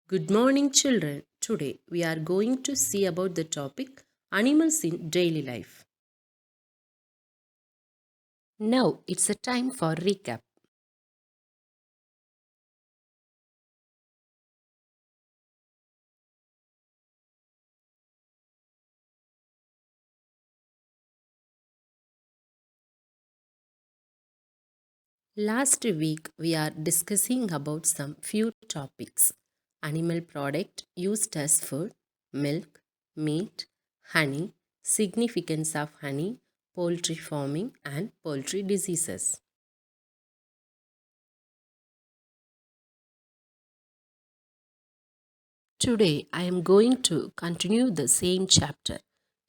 Good morning, children. Today we are going to see about the topic animals in daily life. Now it's a time for recap. Last week we are discussing about some few topics. Animal product used as food, milk, meat, honey, significance of honey, poultry farming and poultry diseases. Today, I am going to continue the same chapter.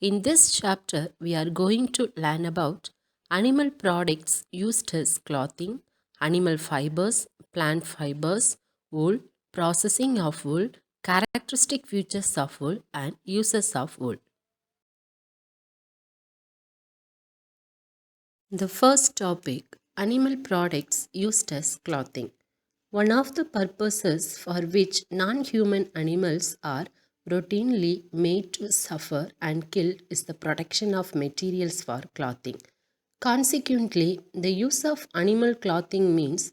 In this chapter, we are going to learn about animal products used as clothing, animal fibers, plant fibers, wool, processing of wool, characteristic features of wool, and uses of wool. The first topic animal products used as clothing. One of the purposes for which non human animals are routinely made to suffer and killed is the production of materials for clothing. Consequently, the use of animal clothing means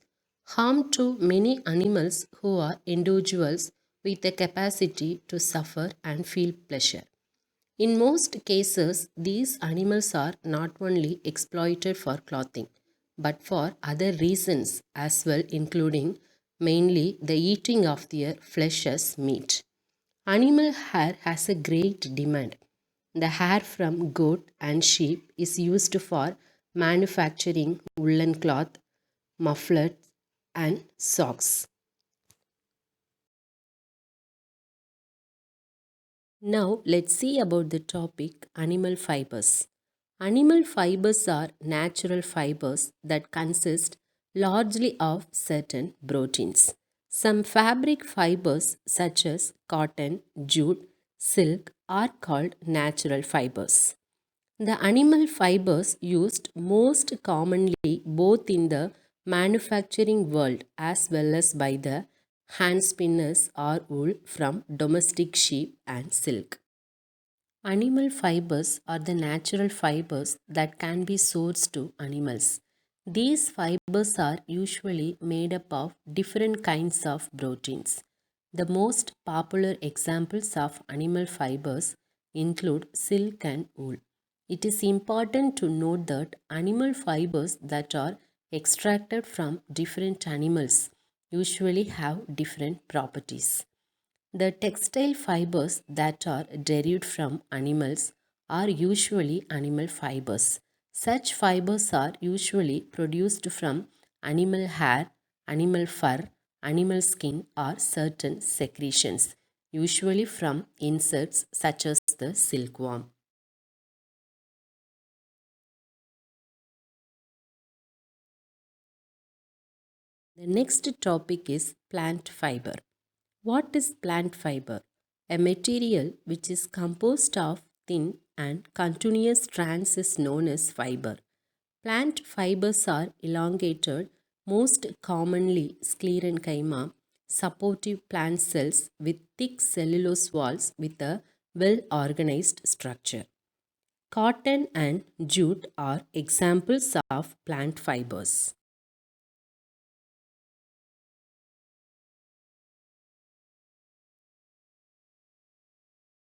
harm to many animals who are individuals with the capacity to suffer and feel pleasure. In most cases, these animals are not only exploited for clothing, but for other reasons as well, including mainly the eating of their flesh as meat. Animal hair has a great demand. The hair from goat and sheep is used for manufacturing woolen cloth, mufflers, and socks. Now let's see about the topic animal fibers. Animal fibers are natural fibers that consist largely of certain proteins. Some fabric fibers such as cotton, jute, silk are called natural fibers. The animal fibers used most commonly both in the manufacturing world as well as by the hand spinners are wool from domestic sheep and silk. Animal fibers are the natural fibers that can be sourced to animals. These fibers are usually made up of different kinds of proteins. The most popular examples of animal fibers include silk and wool. It is important to note that animal fibers that are extracted from different animals usually have different properties. The textile fibers that are derived from animals are usually animal fibers. Such fibers are usually produced from animal hair, animal fur, animal skin, or certain secretions, usually from insects such as the silkworm. The next topic is plant fiber. What is plant fiber? A material which is composed of thin and continuous strands is known as fiber. Plant fibers are elongated, most commonly sclerenchyma, supportive plant cells with thick cellulose walls with a well organized structure. Cotton and jute are examples of plant fibers.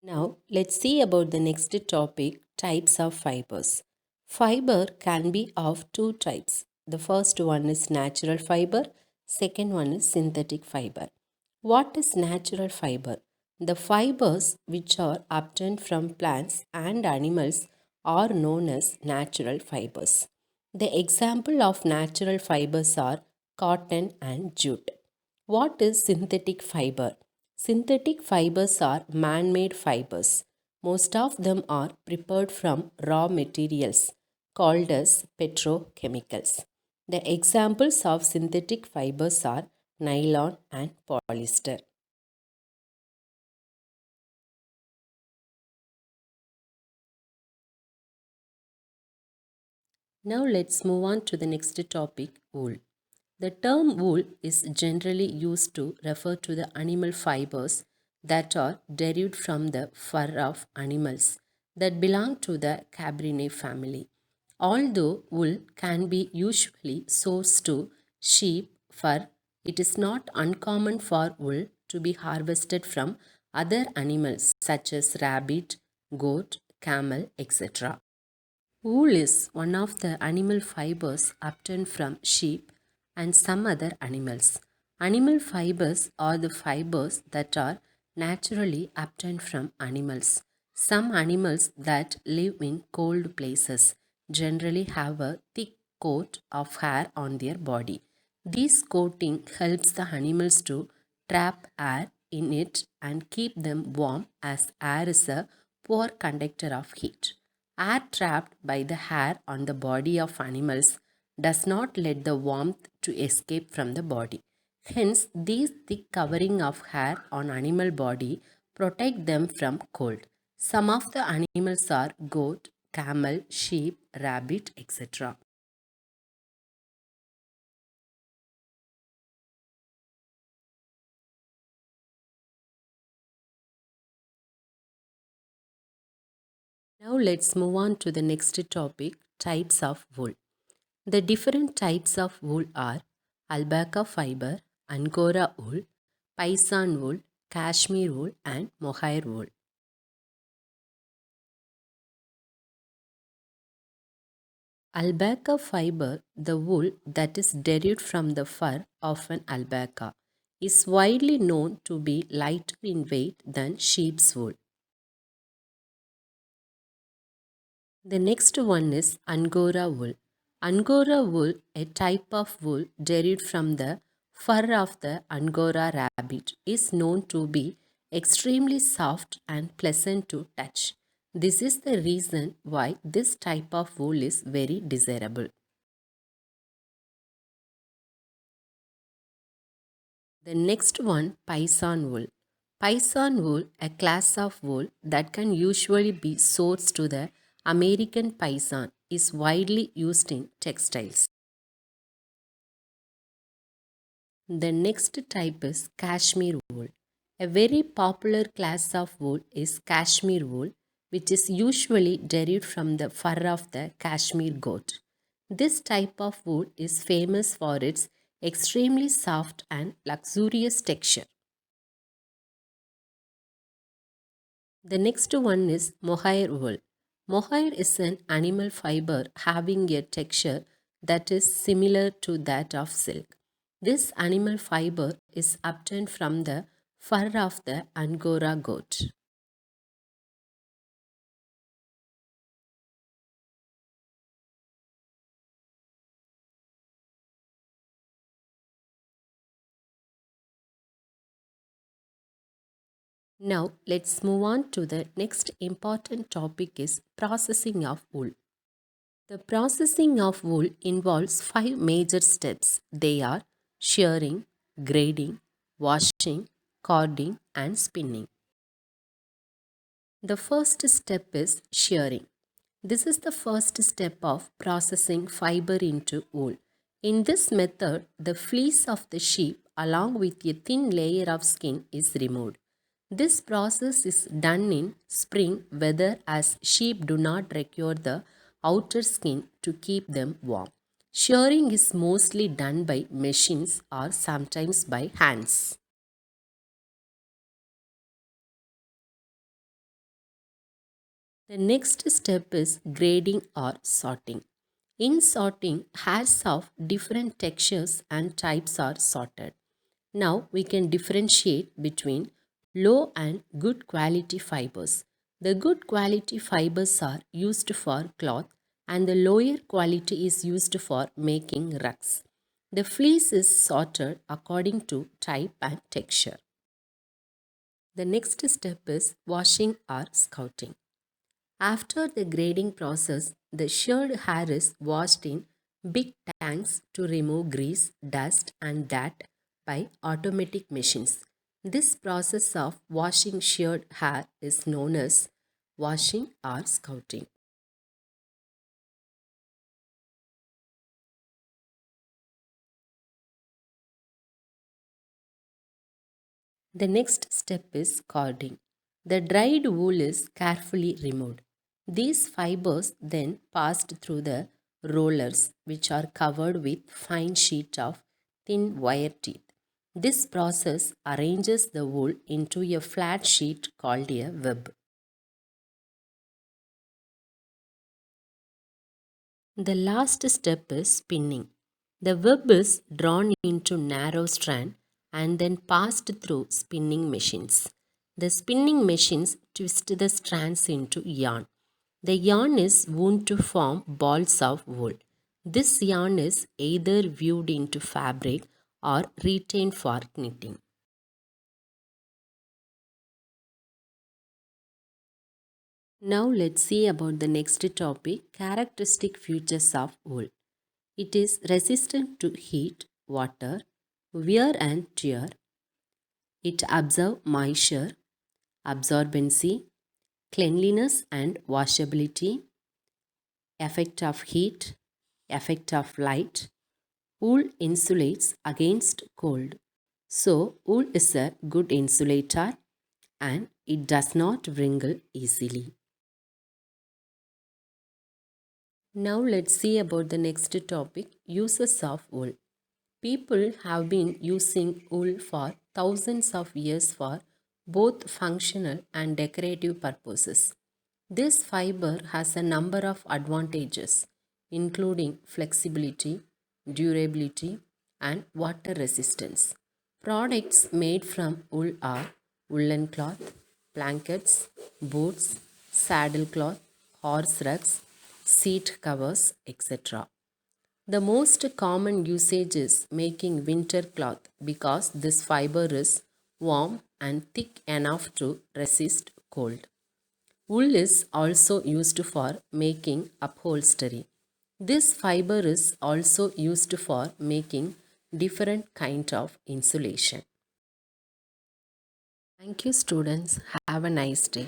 Now, let's see about the next topic types of fibers. Fiber can be of two types. The first one is natural fiber, second one is synthetic fiber. What is natural fiber? The fibers which are obtained from plants and animals are known as natural fibers. The example of natural fibers are cotton and jute. What is synthetic fiber? Synthetic fibers are man made fibers. Most of them are prepared from raw materials called as petrochemicals. The examples of synthetic fibers are nylon and polyester. Now let's move on to the next topic wool. The term wool is generally used to refer to the animal fibers that are derived from the fur of animals that belong to the Cabrinae family. Although wool can be usually sourced to sheep fur, it is not uncommon for wool to be harvested from other animals such as rabbit, goat, camel, etc. Wool is one of the animal fibers obtained from sheep and some other animals. Animal fibers are the fibers that are naturally obtained from animals. Some animals that live in cold places generally have a thick coat of hair on their body. This coating helps the animals to trap air in it and keep them warm as air is a poor conductor of heat. Air trapped by the hair on the body of animals does not let the warmth to escape from the body. Hence, these thick covering of hair on animal body protect them from cold. Some of the animals are goat, camel, sheep, rabbit, etc. Now let's move on to the next topic, types of wool. The different types of wool are alpaca fiber, angora wool, paisan wool, cashmere wool, and mohair wool. Alpaca fiber, the wool that is derived from the fur of an alpaca, is widely known to be lighter in weight than sheep's wool. The next one is Angora wool. Angora wool, a type of wool derived from the fur of the Angora rabbit, is known to be extremely soft and pleasant to touch. This is the reason why this type of wool is very desirable. The next one, Paisan wool. Paisan wool, a class of wool that can usually be sourced to the American Paisan, is widely used in textiles. The next type is cashmere wool. A very popular class of wool is cashmere wool, which is usually derived from the fur of the cashmere goat. This type of wool is famous for its extremely soft and luxurious texture. The next one is mohair wool. Mohair is an animal fiber having a texture that is similar to that of silk. This animal fiber is obtained from the fur of the Angora goat. Now let's move on to the next important topic is processing of wool. The processing of wool involves five major steps. They are shearing, grading, washing, carding, and spinning. The first step is shearing. This is the first step of processing fiber into wool. In this method, the fleece of the sheep along with a thin layer of skin is removed. This process is done in spring weather as sheep do not require the outer skin to keep them warm. Shearing is mostly done by machines or sometimes by hands. The next step is grading or sorting. In sorting, hairs of different textures and types are sorted. Now we can differentiate between low and good quality fibers. The good quality fibers are used for cloth and the lower quality is used for making rugs. The fleece is sorted according to type and texture. The next step is washing or scouting. After the grading process, the sheared hair is washed in big tanks to remove grease, dust, and dirt by automatic machines. This process of washing sheared hair is known as washing or scouting. The next step is carding. The dried wool is carefully removed. These fibers then passed through the rollers, which are covered with fine sheet of thin wire teeth. This process arranges the wool into a flat sheet called a web. The last step is spinning. The web is drawn into narrow strand and then passed through spinning machines. The spinning machines twist the strands into yarn. The yarn is wound to form balls of wool. This yarn is either weaved into fabric or retained for knitting. Now let's see about the next topic, characteristic features of wool. It is resistant to heat, water, wear and tear. It absorbs moisture, absorbency, cleanliness and washability, effect of heat, effect of light. Wool insulates against cold. So, wool is a good insulator and it does not wrinkle easily. Now let's see about the next topic, uses of wool. People have been using wool for thousands of years for both functional and decorative purposes. This fiber has a number of advantages, including flexibility, durability, and water resistance. Products made from wool are woolen cloth, blankets, boots, saddle cloth, horse rugs, seat covers, etc. The most common usage is making winter cloth because this fiber is warm and thick enough to resist cold. Wool is also used for making upholstery. This fiber is also used for making different kind of insulation. Thank you students. Have a nice day.